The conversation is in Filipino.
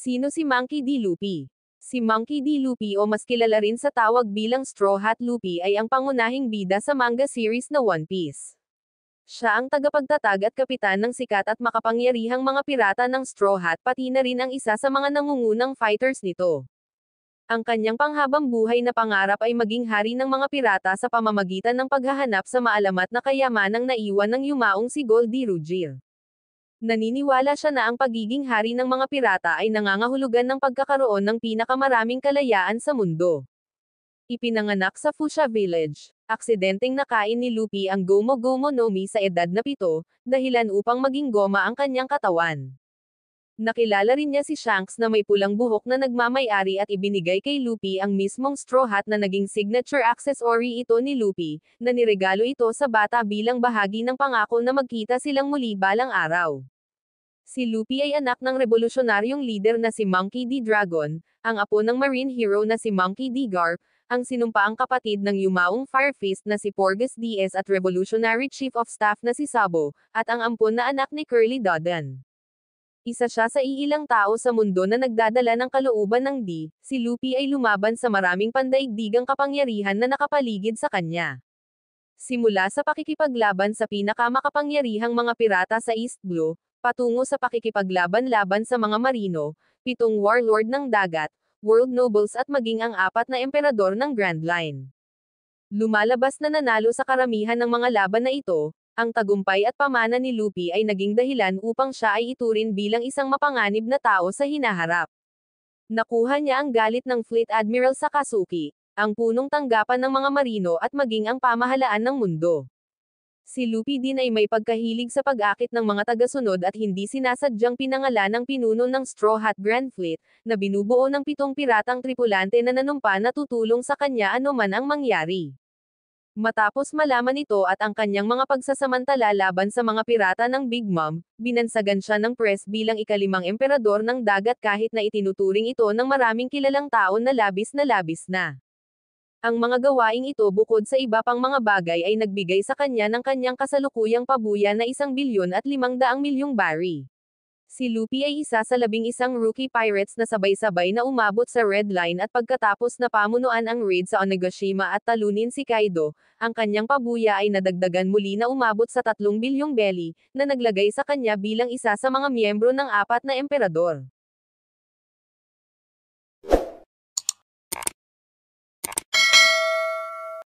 Sino si Monkey D. Luffy? Si Monkey D. Luffy o mas kilala rin sa tawag bilang Straw Hat Luffy ay ang pangunahing bida sa manga series na One Piece. Siya ang tagapagtatag at kapitan ng sikat at makapangyarihang mga pirata ng Straw Hat pati na rin ang isa sa mga nangungunang fighters nito. Ang kanyang panghabang buhay na pangarap ay maging hari ng mga pirata sa pamamagitan ng paghahanap sa maalamat na kayamanang naiwan ng yumaong si Goldie Roger. Naniniwala siya na ang pagiging hari ng mga pirata ay nangangahulugan ng pagkakaroon ng pinakamaraming kalayaan sa mundo. Ipinanganak sa Fuchsia Village. Aksidenteng nakain ni Luffy ang Gomu Gomu no Mi sa edad na 7, dahilan upang maging goma ang kanyang katawan. Nakilala rin niya si Shanks na may pulang buhok na nagmamay-ari at ibinigay kay Luffy ang mismong straw hat na naging signature accessory ito ni Luffy, na niregalo ito sa bata bilang bahagi ng pangako na magkita silang muli balang araw. Si Luffy ay anak ng revolusyonaryong leader na si Monkey D. Dragon, ang apo ng marine hero na si Monkey D. Garp, ang sinumpaang kapatid ng yumaong Fire Fist na si Porgus DS at Revolutionary Chief of Staff na si Sabo, at ang ampon na anak ni Curly Dodon. Isa siya sa iilang tao sa mundo na nagdadala ng kalooban ng D, si Luffy ay lumaban sa maraming pandaigdigang kapangyarihan na nakapaligid sa kanya. Simula sa pakikipaglaban sa pinakamakapangyarihang mga pirata sa East Blue, patungo sa pakikipaglaban-laban sa mga marino, 7 warlord ng dagat, world nobles at maging ang 4 na emperador ng Grand Line. Lumalabas na nanalo sa karamihan ng mga laban na ito, ang tagumpay at pamana ni Luffy ay naging dahilan upang siya ay ituring bilang isang mapanganib na tao sa hinaharap. Nakuha niya ang galit ng Fleet Admiral Sakazuki, ang punong tanggapan ng mga marino at maging ang pamahalaan ng mundo. Si Luffy din ay may pagkahilig sa pag-akit ng mga tagasunod at hindi sinasadyang pinangalan ng pinuno ng Straw Hat Grand Fleet, na binubuo ng 7 piratang tripulante na nanumpa na tutulong sa kanya anuman ang mangyari. Matapos malaman ito at ang kanyang mga pagsasamantala laban sa mga pirata ng Big Mom, binansagan siya ng press bilang ika-5 emperador ng dagat kahit na itinuturing ito ng maraming kilalang tao na labis na. Ang mga gawaing ito bukod sa iba pang mga bagay ay nagbigay sa kanya ng kanyang kasalukuyang pabuya na 1,500,000,000 bari. Si Luffy ay isa sa 11 rookie pirates na sabay-sabay na umabot sa Red Line at pagkatapos na pamunuan ang raid sa Onigashima at talunin si Kaido, ang kanyang pabuya ay nadagdagan muli na umabot sa 3 bilyong belly, na naglagay sa kanya bilang isa sa mga miyembro ng 4 na emperador.